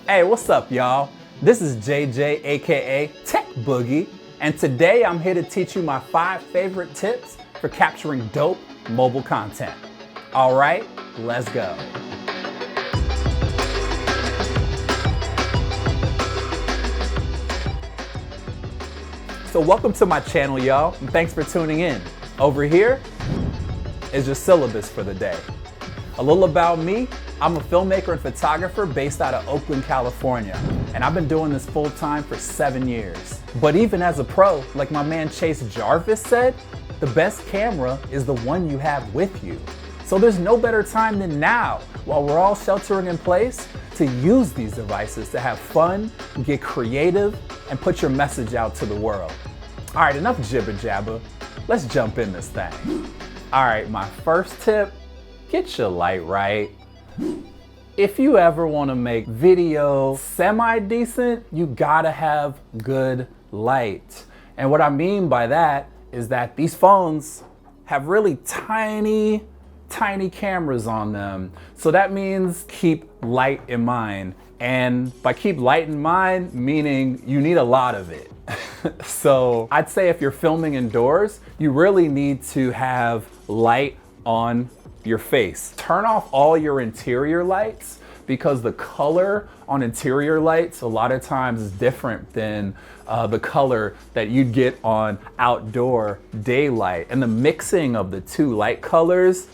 Hey, what's up, y'all? This is JJ, aka Tech Boogie, and today I'm here to teach you my 5 favorite tips for capturing dope mobile content. All right, let's go. So welcome to my channel, y'all, and thanks for tuning in. Over here is your syllabus for the day. A little about me, I'm a filmmaker and photographer based out of Oakland, California, and I've been doing this full time for 7 years. But even as a pro, like my man Chase Jarvis said, the best camera is the one you have with you. So there's no better time than now, while we're all sheltering in place, to use these devices to have fun, get creative, and put your message out to the world. All right, enough jibber jabber. Let's jump in this thing. All right, my first tip, get your light right. If you ever want to make video semi-decent, you gotta have good light. And what I mean by that is that these phones have really tiny cameras on them. So that means keep light in mind. And by keep light in mind, meaning you need a lot of it. So I'd say if you're filming indoors, you really need to have light on your face. Turn off all your interior lights because the color on interior lights a lot of times is different than the color that you'd get on outdoor daylight. And the mixing of the two light colors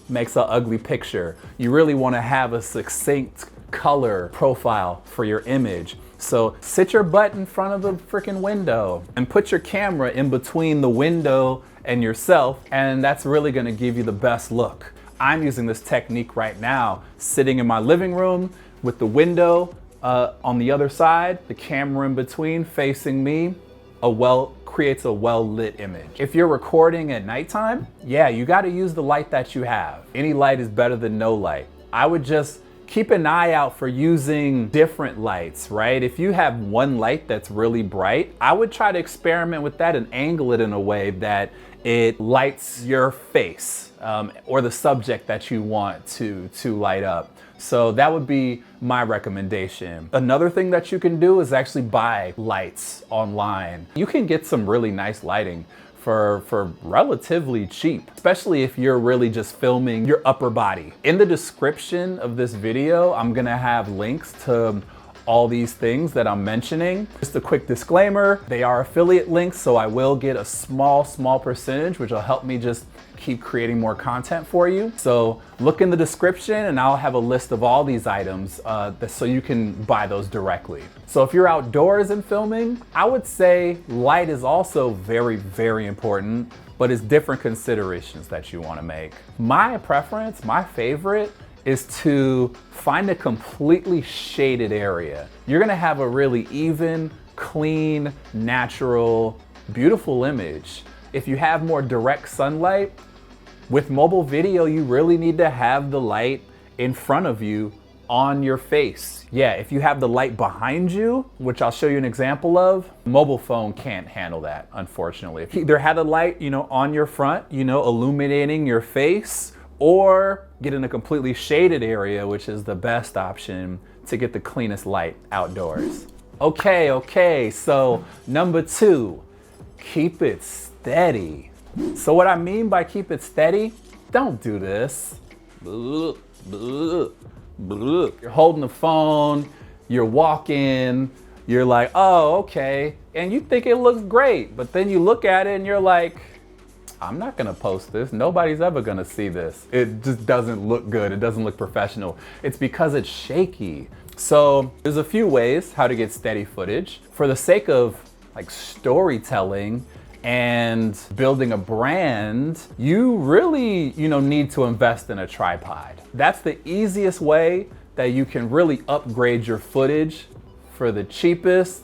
makes an ugly picture. You really want to have a succinct color profile for your image. So sit your butt in front of the freaking window and put your camera in between the window and yourself, and that's really gonna give you the best look. I'm using this technique right now, sitting in my living room with the window on the other side, the camera in between facing me, creates a well-lit image. If you're recording at nighttime, yeah, you gotta use the light that you have. Any light is better than no light. I would just keep an eye out for using different lights, right? If you have one light that's really bright, I would try to experiment with that and angle it in a way that it lights your face or the subject that you want to light up. So that would be my recommendation. Another thing that you can do is actually buy lights online. You can get some really nice lighting for relatively cheap, especially if you're really just filming your upper body. In the description of this video, I'm gonna have links to all these things that I'm mentioning. Just a quick disclaimer, they are affiliate links, so I will get a small percentage, which will help me just keep creating more content for you. So look in the description and I'll have a list of all these items so you can buy those directly. So if you're outdoors and filming, I would say light is also very important, but it's different considerations that you want to make. My preference, my favorite, is to find a completely shaded area. You're gonna have a really even, clean, natural, beautiful image. If you have more direct sunlight, with mobile video, you really need to have the light in front of you on your face. Yeah, if you have the light behind you, which I'll show you an example of, mobile phone can't handle that, unfortunately. Either have the light, on your front, illuminating your face, or get in a completely shaded area, which is the best option to get the cleanest light outdoors. Okay, so number 2, keep it steady. So what I mean by keep it steady, don't do this. You're holding the phone, you're walking, you're like, oh, okay, and you think it looks great, but then you look at it and you're like, I'm not gonna post this. Nobody's ever gonna see this. It just doesn't look good. It doesn't look professional. It's because it's shaky. So there's a few ways how to get steady footage. For the sake of storytelling and building a brand, you really, need to invest in a tripod. That's the easiest way that you can really upgrade your footage for the cheapest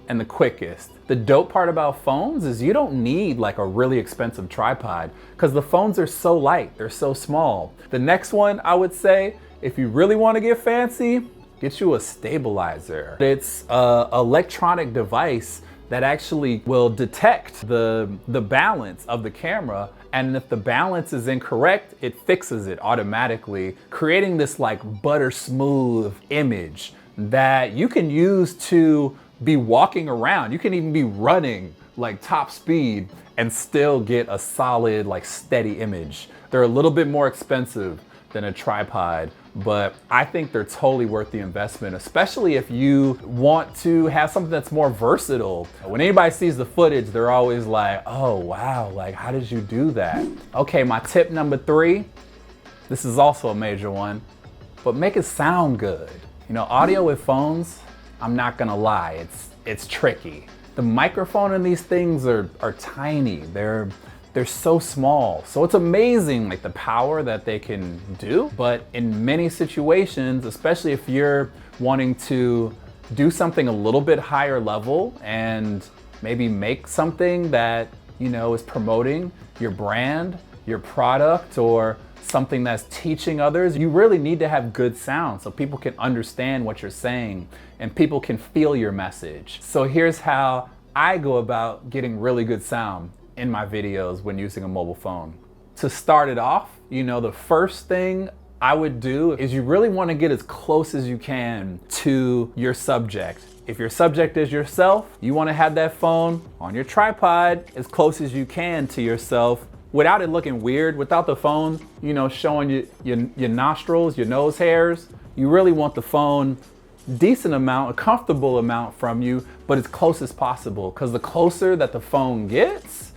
and the quickest. The dope part about phones is you don't need a really expensive tripod because the phones are so light, they're so small. The next one I would say, if you really want to get fancy, get you a stabilizer. It's an electronic device that actually will detect the balance of the camera, and if the balance is incorrect, it fixes it automatically, creating this butter smooth image that you can use to be walking around. You can even be running like top speed and still get a solid, like steady image. They're a little bit more expensive than a tripod, but I think they're totally worth the investment, especially if you want to have something that's more versatile. When anybody sees the footage, they're always like, oh wow, like how did you do that? Okay, my tip number 3, this is also a major one, but make it sound good. You know, audio with phones, I'm not gonna lie, it's tricky. The microphone in these things are tiny. They're so small. So it's amazing like the power that they can do. But in many situations, especially if you're wanting to do something a little bit higher level and maybe make something that, you know, is promoting your brand, your product, or something that's teaching others, you really need to have good sound so people can understand what you're saying and people can feel your message. So here's how I go about getting really good sound in my videos when using a mobile phone. To start it off, you know, the first thing I would do is you really want to get as close as you can to your subject. If your subject is yourself, you want to have that phone on your tripod as close as you can to yourself without it looking weird, without the phone, you know, showing you your nostrils, your nose hairs. You really want the phone decent amount, a comfortable amount from you, but as close as possible, because the closer that the phone gets,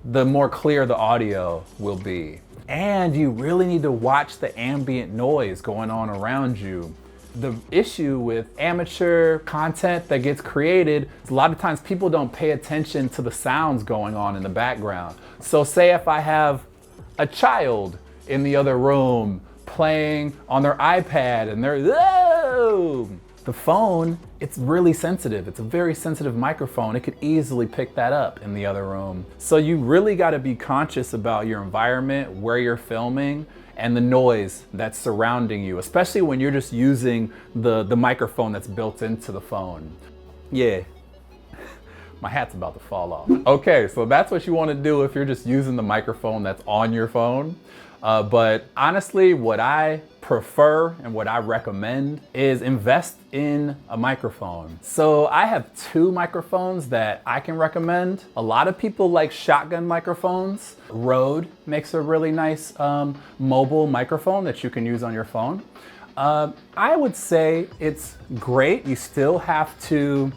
the more clear the audio will be. And you really need to watch the ambient noise going on around you. The issue with amateur content that gets created is a lot of times people don't pay attention to the sounds going on in the background. So say if I have a child in the other room playing on their iPad and they're, whoa! The phone, it's really sensitive. It's a very sensitive microphone. It could easily pick that up in the other room. So you really got to be conscious about your environment, where you're filming, and the noise that's surrounding you, especially when you're just using the microphone that's built into the phone. Yeah, my hat's about to fall off. Okay, so that's what you want to do if you're just using the microphone that's on your phone. But honestly, what I prefer and what I recommend is invest in a microphone. So I have 2 microphones that I can recommend. A lot of people like shotgun microphones. Rode makes a really nice mobile microphone that you can use on your phone. I would say it's great. You still have to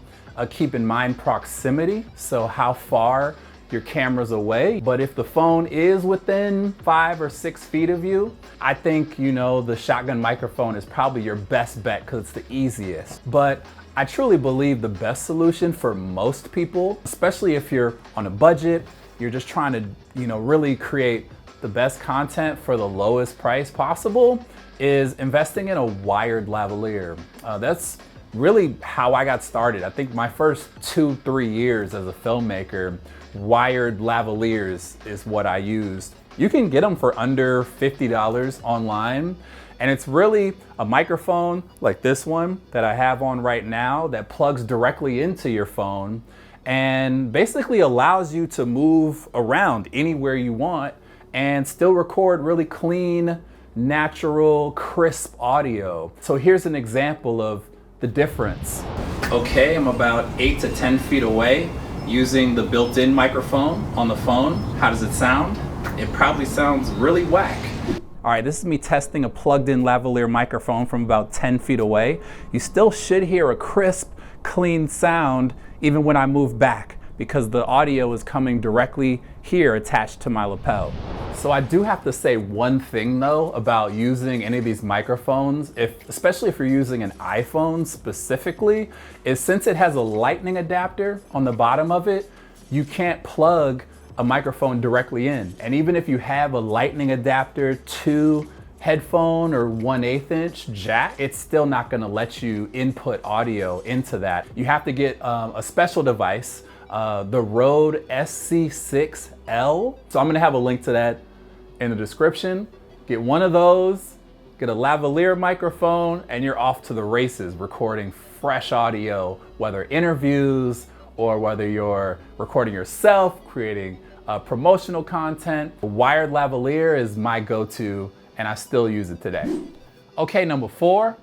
keep in mind proximity, so how far your camera's away. But if the phone is within 5 or 6 feet of you, I think, you know, the shotgun microphone is probably your best bet because it's the easiest. But I truly believe the best solution for most people, especially if you're on a budget, you're just trying to, you know, really create the best content for the lowest price possible, is investing in a wired lavalier. That's really how I got started. I think my first 2-3 years as a filmmaker, wired lavaliers is what I used. You can get them for under $50 online, and it's really a microphone like this one that I have on right now that plugs directly into your phone and basically allows you to move around anywhere you want and still record really clean, natural, crisp audio. So here's an example of the difference. Okay, I'm about 8 to 10 feet away using the built-in microphone on the phone. How does it sound? It probably sounds really whack. All right, this is me testing a plugged-in lavalier microphone from about 10 feet away. You still should hear a crisp, clean sound even when I move back, because the audio is coming directly here attached to my lapel. So I do have to say one thing though about using any of these microphones, especially if you're using an iPhone specifically, is since it has a lightning adapter on the bottom of it, you can't plug a microphone directly in. And even if you have a lightning adapter to headphone or 1/8 inch jack, it's still not gonna let you input audio into that. You have to get a special device, the Rode SC6L. So I'm gonna have a link to that in the description. Get one of those, get a lavalier microphone, and you're off to the races recording fresh audio, whether interviews or whether you're recording yourself, creating promotional content. A wired lavalier is my go-to, and I still use it today. Okay, number 4,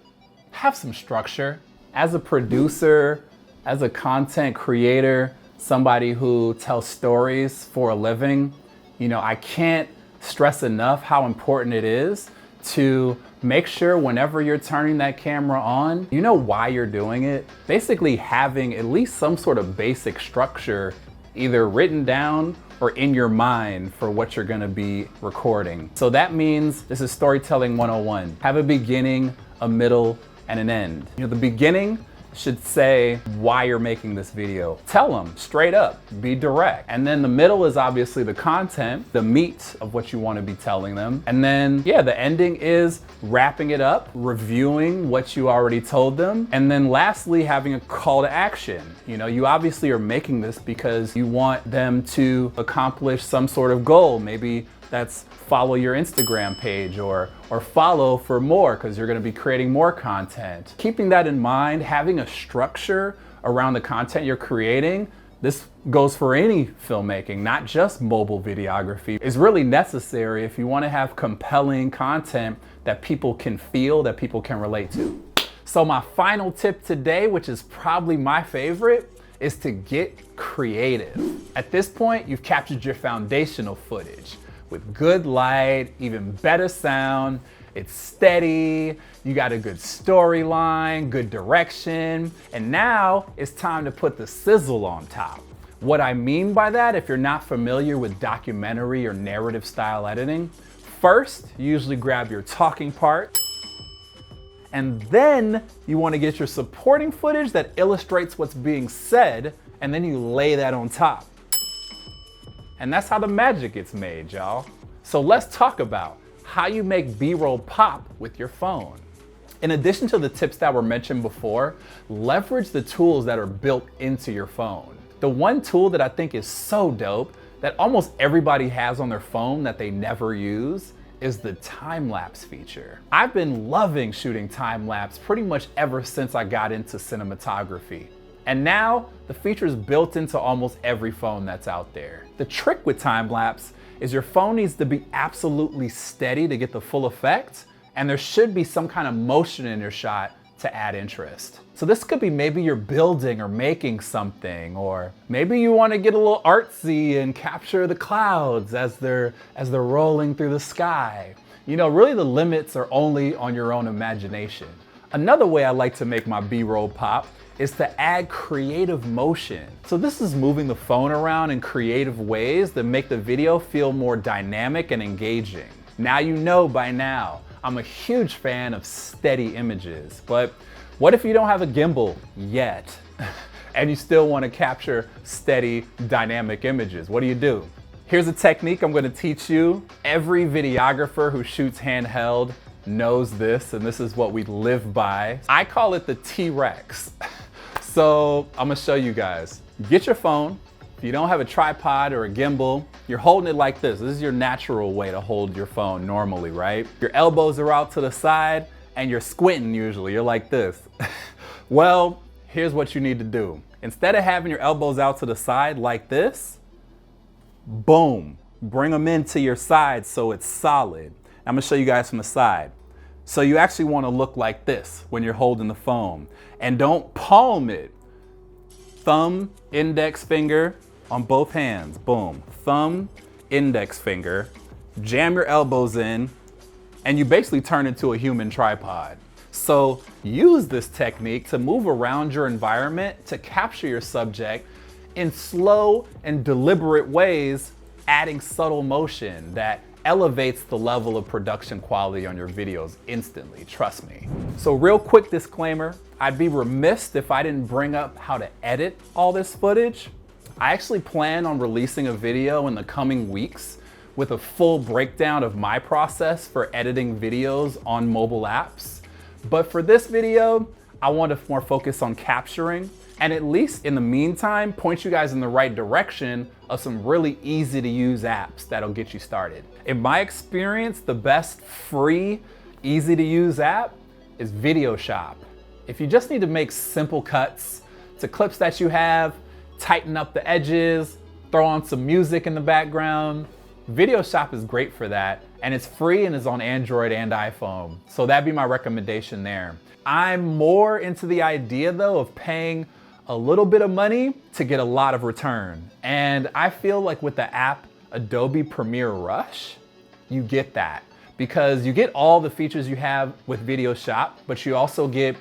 have some structure. As a producer, as a content creator, somebody who tells stories for a living, I can't stress enough how important it is to make sure whenever you're turning that camera on, you know why you're doing it. Basically having at least some sort of basic structure either written down or in your mind for what you're gonna be recording. So that means this is storytelling 101. Have a beginning, a middle, and an end. The beginning should say why you're making this video. Tell them straight up, be direct. And then the middle is obviously the content, the meat of what you want to be telling them. And then, the ending is wrapping it up, reviewing what you already told them. And then lastly, having a call to action. You obviously are making this because you want them to accomplish some sort of goal. Maybe that's follow your Instagram page or follow for more because you're going to be creating more content. Keeping that in mind, having a structure around the content you're creating, this goes for any filmmaking, not just mobile videography, is really necessary if you want to have compelling content that people can feel, that people can relate to. So my final tip today, which is probably my favorite, is to get creative. At this point, you've captured your foundational footage with good light, even better sound. It's steady, you got a good storyline, good direction, and now it's time to put the sizzle on top. What I mean by that, if you're not familiar with documentary or narrative style editing, first, you usually grab your talking part, and then you want to get your supporting footage that illustrates what's being said, and then you lay that on top. And that's how the magic gets made, y'all. So let's talk about how you make B-roll pop with your phone. In addition to the tips that were mentioned before, leverage the tools that are built into your phone. The one tool that I think is so dope that almost everybody has on their phone that they never use is the time-lapse feature. I've been loving shooting time-lapse pretty much ever since I got into cinematography. And now the feature is built into almost every phone that's out there. The trick with time-lapse is your phone needs to be absolutely steady to get the full effect, and there should be some kind of motion in your shot to add interest. So this could be maybe you're building or making something, or maybe you want to get a little artsy and capture the clouds as they're rolling through the sky. Really the limits are only on your own imagination. Another way I like to make my B-roll pop is to add creative motion. So this is moving the phone around in creative ways that make the video feel more dynamic and engaging. Now you know by now, I'm a huge fan of steady images, but what if you don't have a gimbal yet and you still want to capture steady dynamic images? What do? Here's a technique I'm going to teach you. Every videographer who shoots handheld knows this, and this is what we live by. I call it the T-Rex. So I'm gonna show you guys. Get your phone. If you don't have a tripod or a gimbal, you're holding it like this. This is your natural way to hold your phone normally, right? Your elbows are out to the side and you're squinting usually. You're like this. Well, here's what you need to do. Instead of having your elbows out to the side like this, boom, bring them into your side so it's solid. I'm gonna show you guys from the side. So you actually wanna look like this when you're holding the phone. And don't palm it. Thumb, index finger on both hands, boom. Thumb, index finger, jam your elbows in, and you basically turn into a human tripod. So use this technique to move around your environment to capture your subject in slow and deliberate ways, adding subtle motion that elevates the level of production quality on your videos instantly, trust me. So real quick disclaimer, I'd be remiss if I didn't bring up how to edit all this footage. I actually plan on releasing a video in the coming weeks with a full breakdown of my process for editing videos on mobile apps. But for this video, I want to more focus on capturing, and at least in the meantime, point you guys in the right direction of some really easy to use apps that'll get you started. In my experience, the best free, easy to use app is Video Shop. If you just need to make simple cuts to clips that you have, tighten up the edges, throw on some music in the background, Video Shop is great for that. and it's free and is on Android and iPhone. So that'd be my recommendation there. I'm more into the idea though of paying a little bit of money to get a lot of return. And I feel like with the app Adobe Premiere Rush, you get that because you get all the features you have with Video Shop, but you also get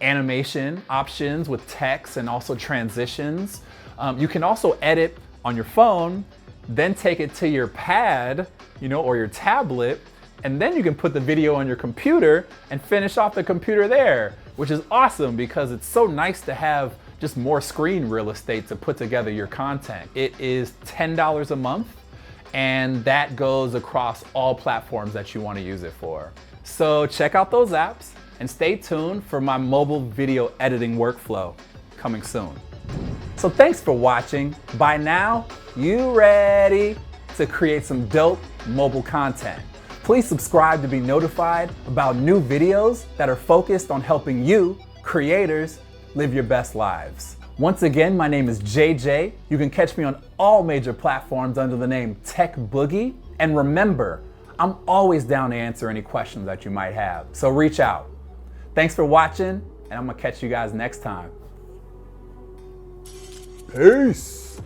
animation options with text and also transitions. You can also edit on your phone, then take it to your pad, or your tablet, and then you can put the video on your computer and finish off the computer there, which is awesome because it's so nice to have just more screen real estate to put together your content. It is $10 a month, and that goes across all platforms that you want to use it for. So check out those apps and stay tuned for my mobile video editing workflow coming soon. So thanks for watching. By now, you ready to create some dope mobile content. Please subscribe to be notified about new videos that are focused on helping you, creators, live your best lives. Once again, my name is JJ. You can catch me on all major platforms under the name Tech Boogie. And remember, I'm always down to answer any questions that you might have. So reach out. Thanks for watching, and I'm gonna catch you guys next time. Peace.